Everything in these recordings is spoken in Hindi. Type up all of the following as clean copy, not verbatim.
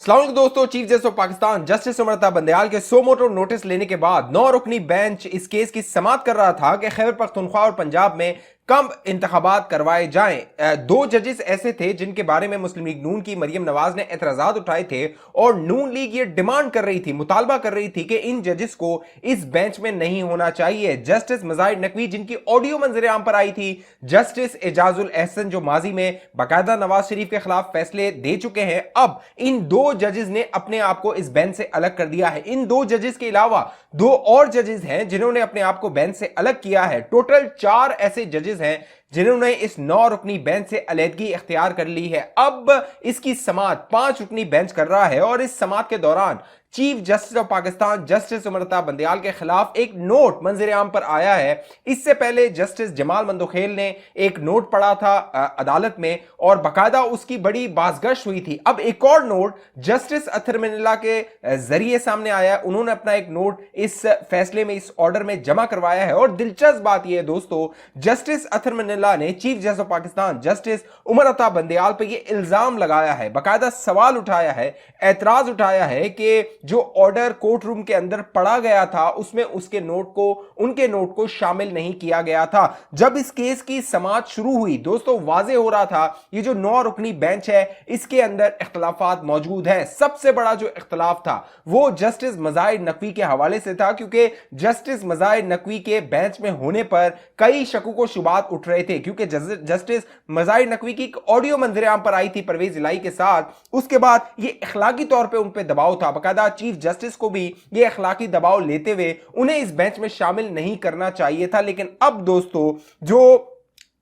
अस्सलाम वालेकुम दोस्तों, chief justice of Pakistan justice Umar Ata Bandial के सो मोटो नोटिस लेने के बाद 9 रुकनी बेंच इस केस की समाअत कर रहा था कि खैबर पख्तूनख्वा और पंजाब में कब इंतखाबात करवाए जाएं। दो जजेस ऐसे थे जिनके बारे में मुस्लिम लीग नून की मरियम नवाज ने एतराजात उठाए थे और नून लीग ये डिमांड कर रही थी, मुतालबा कर रही थी कि इन जजेस को इस बेंच में नहीं होना चाहिए। जस्टिस मज़ाहिर नकवी जिनकी ऑडियो मंजर आम पर आई थी, जस्टिस एजाजुल एहसन जो माजी में बाकायदा नवाज शरीफ के खिलाफ फैसले दे चुके हैं, अब इन दो जजेस ने अपने आप को इस बेंच से अलग कर दिया है। इन दो जजेस के अलावा दो और जजेस हैं जिन्होंने अपने आप को बेंच से अलग किया है। टोटल 4 ऐसे जजेस हैं जिन्होंने इस 9 रुकनी बेंच से अलहदगी इख्तियार कर ली है। अब इसकी समाअत 5 रुकनी बेंच कर रहा है और इस समाअत के दौरान chief justice of Pakistan justice Umar Ata Bandial के खिलाफ एक नोट मंजर आम पर आया है। इससे पहले जस्टिस जमाल मंदोखेल ने एक नोट पढ़ा था अदालत में और बाकायदा उसकी बड़ी बाज़गश्त हुई थी। अब एक और नोट जस्टिस अतर मिनल्ला के जरिए सामने आया है। उन्होंने अपना एक नोट इस फैसले में, इस ऑर्डर में जमा करवाया है और दिलचस्प बात यह है दोस्तों, जस्टिस अतर मिनल्ला ने chief justice of Pakistan justice Umar Ata Bandial पर यह इल्जाम लगाया है, बाकायदा सवाल उठाया है, एतराज उठाया है कि जो ऑर्डर कोर्ट रूम के अंदर पढ़ा गया था उसमें उनके नोट को शामिल नहीं किया गया था। जब इस केस की समाअत शुरू हुई दोस्तों, वाजे हो रहा था ये जो 9 रुकनी बेंच है इसके अंदर इख्तलाफात मौजूद है। सबसे बड़ा जो इख्तलाफ था वो जस्टिस मज़ाहिर नकवी के हवाले से था, क्योंकि जस्टिस मज़ाहिर नकवी के बेंच में होने पर कई शकुक व शुबात उठ रहे थे, क्योंकि जस्टिस मज़ाहिर नकवी की एक ऑडियो मंजर आम पर आई थी परवेज इलाही के साथ। उसके बाद ये अखलाकी तौर पर उन पर दबाव था, बाकायदा चीफ जस्टिस को भी यह अखलाकी दबाव लेते हुए उन्हें इस बेंच में शामिल नहीं करना चाहिए था। लेकिन अब दोस्तों जो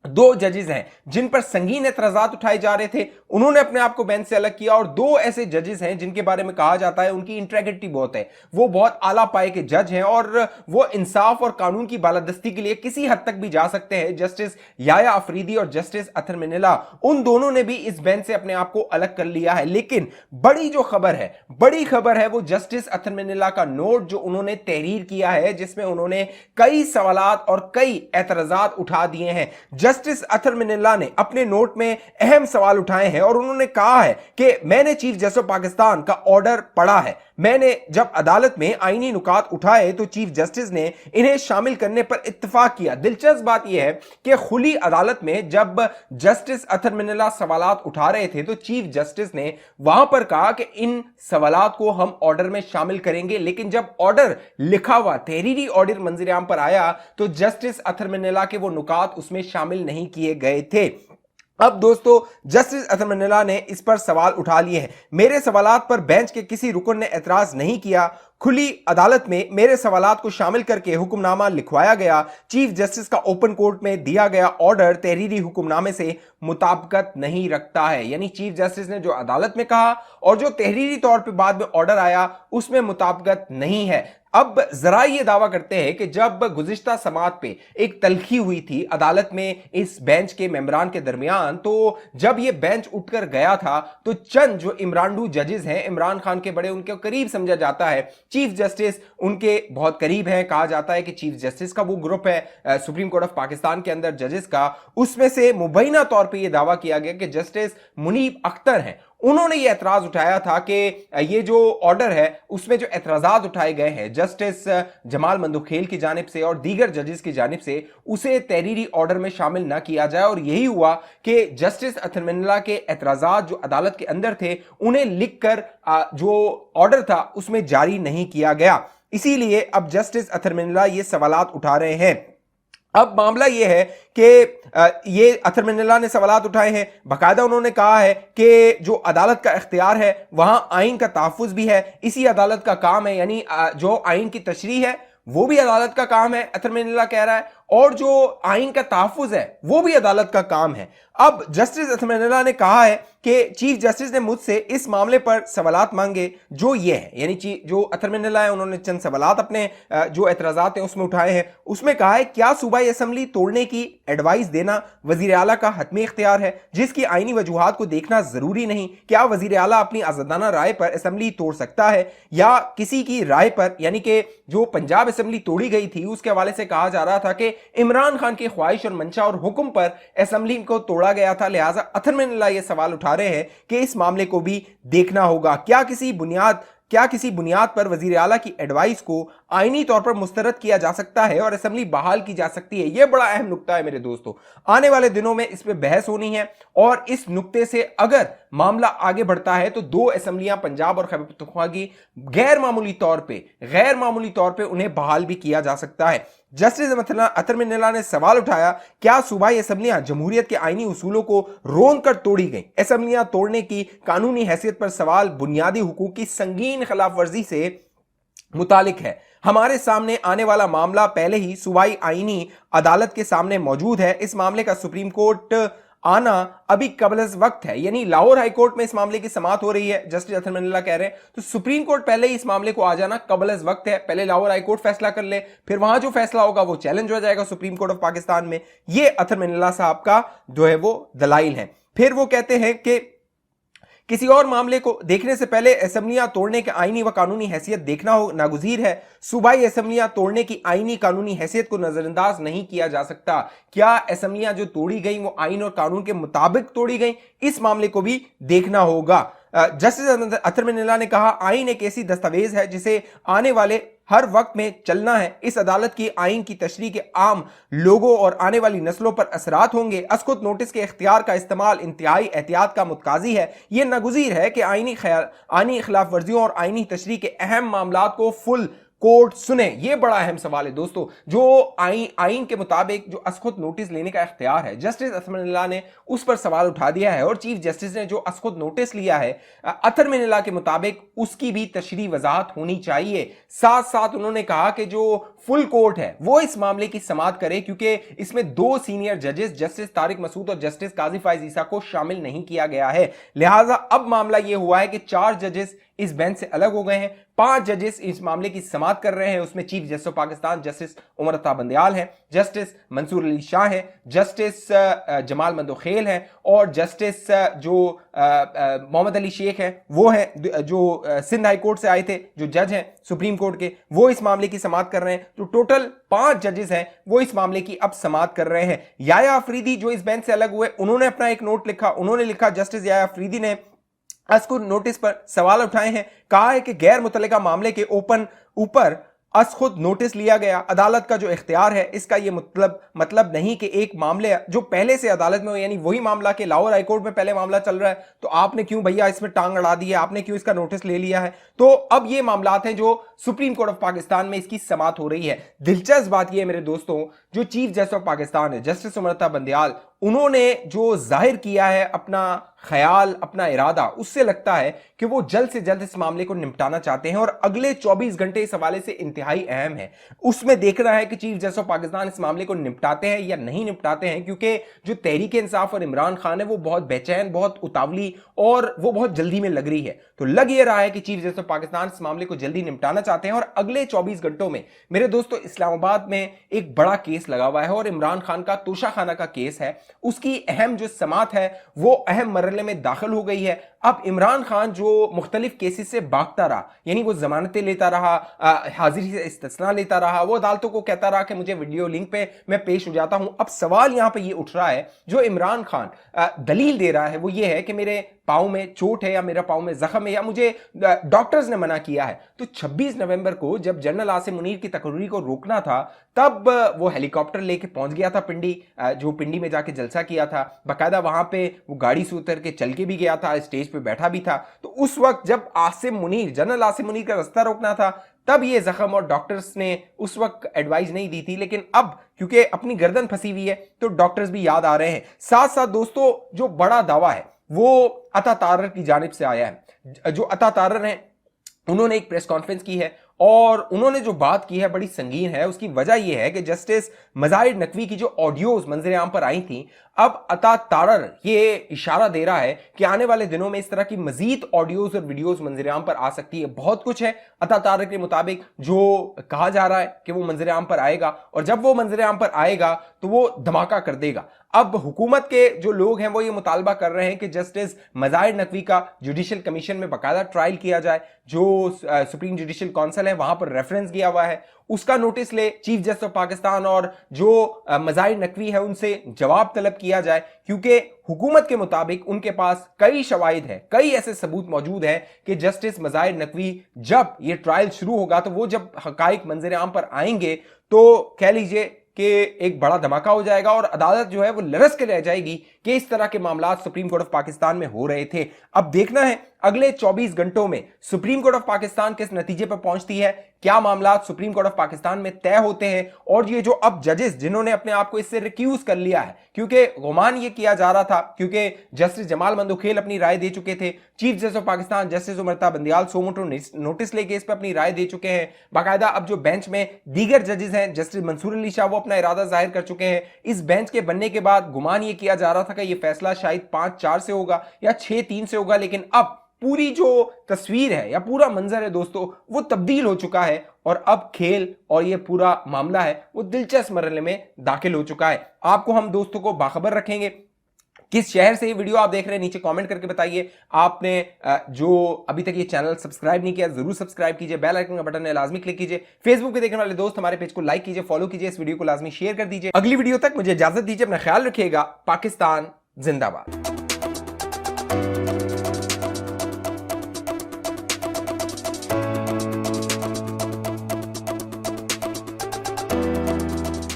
दो जजेस हैं जिन पर संगीन एतराजात उठाए जा रहे थे, उन्होंने अपने आप को बेंच से अलग किया और दो ऐसे जजेस हैं जिनके बारे में कहा जाता है उनकी इंटेग्रिटी बहुत है, वो बहुत आला पाए के जज हैं और वो इंसाफ और कानून की बालादस्ती के लिए किसी हद तक भी जा सकते हैं। जस्टिस याया अफरीदी और जस्टिस अतर मिनल्ला, उन दोनों ने भी इस बेंच से अपने आप को अलग कर लिया है। लेकिन बड़ी जो खबर है, बड़ी खबर है वो जस्टिस अतर मिनल्ला का नोट जो उन्होंने तहरीर किया है, जिसमें उन्होंने कई सवालात और कई एतराजात उठा दिए हैं। जस्टिस अतर मिनल्ला ने अपने नोट में अहम सवाल उठाए हैं और उन्होंने कहा है कि मैंने चीफ जस्टिस ऑफ पाकिस्तान का ऑर्डर पढ़ा है, मैंने जब अदालत में आईनी नुकात उठाए तो चीफ जस्टिस ने इन्हें शामिल करने पर इत्तेफाक किया। दिलचस्प बात यह है कि खुली अदालत में जब जस्टिस अतर मिनल्ला सवालात उठा रहे थे तो चीफ जस्टिस ने वहां पर कहा कि इन सवालात को हम ऑर्डर में शामिल करेंगे, लेकिन जब ऑर्डर लिखा हुआ तहरीरी ऑर्डर मंजर आम पर आया तो जस्टिस अतर मिनल्ला के वो नुकात उसमें शामिल नहीं किए गए थे। अब दोस्तों जस्टिस अतर मिनल्ला ने इस पर सवाल उठा लिए हैं। मेरे सवालात पर बेंच के किसी रुकन ने एतराज नहीं किया, खुली अदालत में मेरे सवालात को शामिल करके हुक्मनामा लिखवाया गया। चीफ जस्टिस का ओपन कोर्ट में दिया गया ऑर्डर तहरीरी हुक्मनामे से मुताबिकत नहीं रखता है। यानी चीफ जस्टिस ने जो अदालत में कहा और जो तहरीरी तौर पे बाद में ऑर्डर आया उसमें मुताबिकत नहीं है। अब जरा ये दावा करते हैं कि जब गुज़िश्ता समाअत पे एक तल्खी हुई थी अदालत में इस बेंच के मेंबरान के दरमियान, तो जब ये बेंच उठकर गया था तो चंद जो इमरानडू जजेस हैं, इमरान खान के बड़े उनके करीब समझा जाता है, चीफ जस्टिस उनके बहुत करीब हैं, कहा जाता है कि चीफ जस्टिस का वो ग्रुप है सुप्रीम कोर्ट ऑफ पाकिस्तान के अंदर जजेस का, उसमें से मुबैना तौर पे ये दावा किया गया कि जस्टिस मुनीब अख्तर हैं, उन्होंने ये एतराज उठाया था कि ये जो ऑर्डर है उसमें जो एतराजात उठाए गए हैं जस्टिस जमाल मंदोखेल की जानिब से और दीगर जजेस की जानिब से, उसे तहरीरी ऑर्डर में शामिल ना किया जाए। और यही हुआ कि जस्टिस अतर मिनल्ला के एतराजात जो अदालत के अंदर थे उन्हें लिखकर जो ऑर्डर था उसमें जारी नहीं किया गया। इसीलिए अब जस्टिस अतर मिनल्ला ये सवालात उठा रहे हैं। अब मामला यह है कि ये अतर मिनल्ला ने सवालात उठाए हैं, बाकायदा उन्होंने कहा है कि जो अदालत का इख्तियार है वहां आइन का तहफ़्फ़ुज़ भी है, इसी अदालत का काम है, यानी जो आइन की तशरीह है वो भी अदालत का काम है, अतर मिनल्ला कह रहा है, और जो आइन का तहफ़्फ़ुज़ है वो भी अदालत का काम है। अब जस्टिस अतर मिनल्ला ने कहा है कि चीफ जस्टिस ने मुझसे इस मामले पर सवालात मांगे जो ये है, यानी जो अतर मिनल्ला है उन्होंने चंद सवालात अपने जो एतराज़ात हैं उसमें उठाए हैं। उसमें कहा है क्या सूबाई असम्बली तोड़ने की एडवाइस देना वज़ीर आला का हतमी इख्तियार है जिसकी आइनी वजूहात को देखना ज़रूरी नहीं? क्या वज़ीर आला अपनी आज़ादाना राय पर असम्बली तोड़ सकता है या किसी की राय पर? यानी कि जो पंजाब असम्बली तोड़ी गई थी उसके हवाले से कहा जा रहा था कि इमरान खान की ख्वाहिश और मंशा और हुक्म पर असेंबली को तोड़ा गया था। लिहाजा अतर मिनल्ला ये सवाल उठा रहे हैं कि इस मामले को भी देखना होगा। क्या किसी बुनियाद पर वजीर आला की एडवाइस को आईनी तौर पर मुस्तरद किया जा सकता है और असेंबली बहाल की जा सकती है? यह बड़ा अहम नुक्ता है मेरे दोस्तों। आने वाले दिनों में इस पर बहस होनी है और इस नुक्ते से अगर मामला आगे बढ़ता है तो दो असेंबलियां पंजाब और खैबर पख्तूनख्वा की गैर मामूली तौर पे उन्हें बहाल भी किया जा सकता है। जस्टिस अतर मिनल्ला ने सवाल उठाया, क्या सूबाई असेंबलियां जमहूरियत के आईनी उसूलों को रोन कर तोड़ी गई? असेंबलियां तोड़ने की कानूनी हैसियत पर सवाल बुनियादी हुकूक की संगीन खिलाफ वर्जी से मुतालिक है। हमारे सामने आने वाला मामला पहले ही सूबाई आईनी अदालत के सामने मौजूद है। इस मामले का सुप्रीम कोर्ट आना अभी कबल वक्त है, यानी लाहौर हाई कोर्ट में इस मामले की समाअत हो रही है। जस्टिस अतर मिनल्ला कह रहे हैं तो सुप्रीम कोर्ट पहले ही इस मामले को आ जाना कबल वक्त है। पहले लाहौर हाई कोर्ट फैसला कर ले, फिर वहां जो फैसला होगा वो चैलेंज हो जाएगा सुप्रीम कोर्ट ऑफ पाकिस्तान में। ये अतर मिनल्ला साहब का जो है वो दलाइल है। फिर वो कहते हैं कि किसी और मामले को देखने से पहले असेंबलियां तोड़ने के आईनी व कानूनी हैसियत देखना हो नागुज़ीर है। सूबाई असेंबलियां तोड़ने की आईनी कानूनी हैसियत को नजरअंदाज नहीं किया जा सकता। क्या असेंबलियां जो तोड़ी गई वो आईन और कानून के मुताबिक तोड़ी गई? इस मामले को भी देखना होगा। जस्टिस अतर मिनल्ला ने कहा, आईन एक ऐसी दस्तावेज है जिसे आने वाले हर वक्त में चलना है। इस अदालत की आईन की तशरीह के आम लोगों और आने वाली नस्लों पर असरात होंगे। अस्कुत नोटिस के इख्तियार का इस्तेमाल इंतहाई एहतियात का मुतकाजी है। यह नागुज़ीर है कि आईनी खिलाफ वर्जियों और आईनी तशरीह के अहम मामलात को फुल कोर्ट सुने। ये बड़ा अहम सवाल है दोस्तों। जो आईन के मुताबिक जो अस्खुद नोटिस लेने का इख्तियार है, जस्टिस अतर मिनल्ला ने उस पर सवाल उठा दिया है और चीफ जस्टिस ने जो अस्खुद नोटिस लिया है अतर मिनल्ला के मुताबिक उसकी भी तशरीह वजाहत होनी चाहिए। साथ साथ उन्होंने कहा कि जो फुल कोर्ट है वो इस मामले की समाअत करे, क्योंकि इसमें दो सीनियर जजेस जस्टिस तारिक मसूद और जस्टिस काजी फाइज ईसा को शामिल नहीं किया गया है। लिहाजा अब मामला यह हुआ है कि 4 जजेस इस बेंच से अलग हो गए हैं, 5 जजेस इस मामले की समाअत कर रहे हैं। उसमें chief justice of Pakistan justice Umar Ata Bandial हैं, जस्टिस मंसूर अली शाह हैं, जस्टिस जमाल मंदोखेल हैं और जस्टिस जो मोहम्मद अली शेख हैं वो हैं जो सिंध हाई कोर्ट से आए थे, जो जज हैं सुप्रीम कोर्ट के, वो इस मामले की समाअत कर रहे हैं। तो टोटल 5 जजेस हैं वो इस मामले की अब समाअत कर रहे हैं। याया अफरीदी जो इस बेंच से अलग हुए, उन्होंने अपना एक नोट लिखा। उन्होंने लिखा, जस्टिस याया अफरीदी ने अस्कुद नोटिस पर सवाल उठाए हैं। कहा है कि गैर मुतल्लिका मामले के ऊपर अस्खुद नोटिस लिया गया। अदालत का जो इख्तियार है इसका ये मतलब नहीं कि एक मामले जो पहले से अदालत में हो, यानी वही मामला के लाहौर हाईकोर्ट में पहले मामला चल रहा है तो आपने क्यों भैया इसमें टांग अड़ा दी है, आपने क्यों इसका नोटिस ले लिया है। तो अब ये मामलात हैं जो सुप्रीम कोर्ट ऑफ पाकिस्तान में इसकी समाअत हो रही है। दिलचस्प बात यह है मेरे दोस्तों, जो चीफ जस्टिस ऑफ पाकिस्तान है जस्टिस उमर अता बंदयाल, उन्होंने जो जाहिर किया है अपना ख्याल, अपना इरादा, उससे लगता है कि वो जल्द से जल्द इस मामले को निपटाना चाहते हैं और अगले 24 घंटे इस हवाले से इंतहाई अहम है। उसमें देखना है कि चीफ जस्टिस ऑफ पाकिस्तान इस मामले को निपटाते हैं या नहीं निपटाते हैं, क्योंकि जो तहरीक इंसाफ और इमरान खान है वो बहुत बेचैन, बहुत उतावली और वो बहुत जल्दी में लग रही है। तो लग ये रहा है कि चीफ जस्टिस ऑफ पाकिस्तान इस मामले को जल्दी निपटाना चाहते हैं और अगले 24 घंटों में मेरे दोस्तों इस्लामाबाद में एक बड़ा केस लगा हुआ है और इमरान खान का तोशाखाना का केस है। उसकी अहम जो समाअत है वो अहम मरहले में दाखिल हो गई है। अब इमरान खान जो मुख्तलिफ केसेस से भागता रहा, यानी वो जमानतें लेता रहा, हाजिरी से इस्तिस्ना लेता रहा, वो अदालतों को कहता रहा कि मुझे वीडियो लिंक पे मैं पेश हो जाता हूं। अब सवाल यहां पे ये उठ रहा है, जो इमरान खान दलील दे रहा है वो ये है कि मेरे पाँव में चोट है या मेरा पाँव में जख्म है या मुझे डॉक्टर्स ने मना किया है। तो 26 नवंबर को जब जनरल आसिम मुनीर की तकरीर को रोकना था तब वो हेलीकॉप्टर लेके पहुंच गया था पिंडी, जो पिंडी में जाके जलसा किया था, बाकायदा वहां पे वो गाड़ी से उतर के चल के भी गया था, स्टेज पे बैठा भी था। तो उस वक्त जब जनरल आसिम मुनीर का रास्ता रोकना था तब ये जख्म और डॉक्टर्स ने उस वक्त एडवाइस नहीं दी थी, लेकिन अब क्योंकि अपनी गर्दन फंसी हुई है तो डॉक्टर्स भी याद आ रहे हैं। साथ साथ दोस्तों जो बड़ा दावा है वो अता तारर की जानिब से आया है। जो अता तारर हैं उन्होंने एक प्रेस कॉन्फ्रेंस की है और उन्होंने जो बात की है बड़ी संगीन है। उसकी वजह यह है कि जस्टिस मज़ाहिर नकवी की जो ऑडियोज मंजर आम पर आई थी, अब अता तारर ये इशारा दे रहा है कि आने वाले दिनों में इस तरह की मजीद ऑडियोज और वीडियोज मंजर आम पर आ सकती है। बहुत कुछ है अता तारर के मुताबिक जो कहा जा रहा है कि वो मंजर आम पर आएगा और जब वो मंजर आम पर आएगा तो वो धमाका कर देगा। अब हुकूमत के जो लोग हैं वो ये मुतालबा कर रहे हैं कि जस्टिस मज़ाहिर नकवी का जुडिशल कमीशन में बाकायदा ट्रायल किया जाए। जो सुप्रीम जुडिशल काउंसिल है वहां पर रेफरेंस किया हुआ है, उसका नोटिस ले चीफ जस्टिस ऑफ पाकिस्तान और जो मज़ाहिर नकवी है उनसे जवाब तलब किया जाए, क्योंकि हुकूमत के मुताबिक उनके पास कई शवाहिद है, कई ऐसे सबूत मौजूद हैं कि जस्टिस मज़ाहिर नकवी जब ये ट्रायल शुरू होगा तो वो जब हकाइक मंजर आम पर आएंगे तो कह लीजिए कि एक बड़ा धमाका हो जाएगा और अदालत जो है वो लरस के रह जाएगी कि इस तरह के मामला सुप्रीम कोर्ट ऑफ पाकिस्तान में हो रहे थे। अब देखना है अगले 24 घंटों में सुप्रीम कोर्ट ऑफ पाकिस्तान किस नतीजे पर पहुंचती है, क्या मामला सुप्रीम कोर्ट ऑफ पाकिस्तान में तय होते हैं। और ये जो अब जजेस जिन्होंने अपने आप को इससे रिक्यूज कर लिया है, क्योंकि गुमान ये किया जा रहा था, क्योंकि जस्टिस जमाल मंदोखेल अपनी राय दे चुके थे, chief justice of Pakistan justice Umar Bandial suo motu notice लेके इस पर अपनी राय दे चुके हैं। बाकायदा अब जो बेंच में दीगर जजेस हैं, जस्टिस मंसूर अली शाह वो अपना इरादा जाहिर कर चुके हैं। इस बेंच के बनने के बाद गुमान ये किया जा रहा था कि यह फैसला शायद 5-4 से होगा या 6-3 से होगा, लेकिन अब पूरी जो तस्वीर है या पूरा मंजर है दोस्तों वो तब्दील हो चुका है और अब खेल और ये पूरा मामला है वो दिलचस्प मरहले में दाखिल हो चुका है। आपको हम दोस्तों को बाखबर रखेंगे। किस शहर से ये वीडियो आप देख रहे हैं नीचे कमेंट करके बताइए। आपने जो अभी तक ये चैनल सब्सक्राइब नहीं किया जरूर सब्सक्राइब कीजिए, बेल आइकन का बटन है लाजमी क्लिक कीजिए। फेसबुक पे देखने वाले दोस्त हमारे पेज को लाइक कीजिए, फॉलो कीजिए, इस वीडियो को लाजमी शेयर कर दीजिए। अगली वीडियो तक मुझे इजाजत दीजिए, अपना ख्याल रखिएगा। पाकिस्तान जिंदाबाद।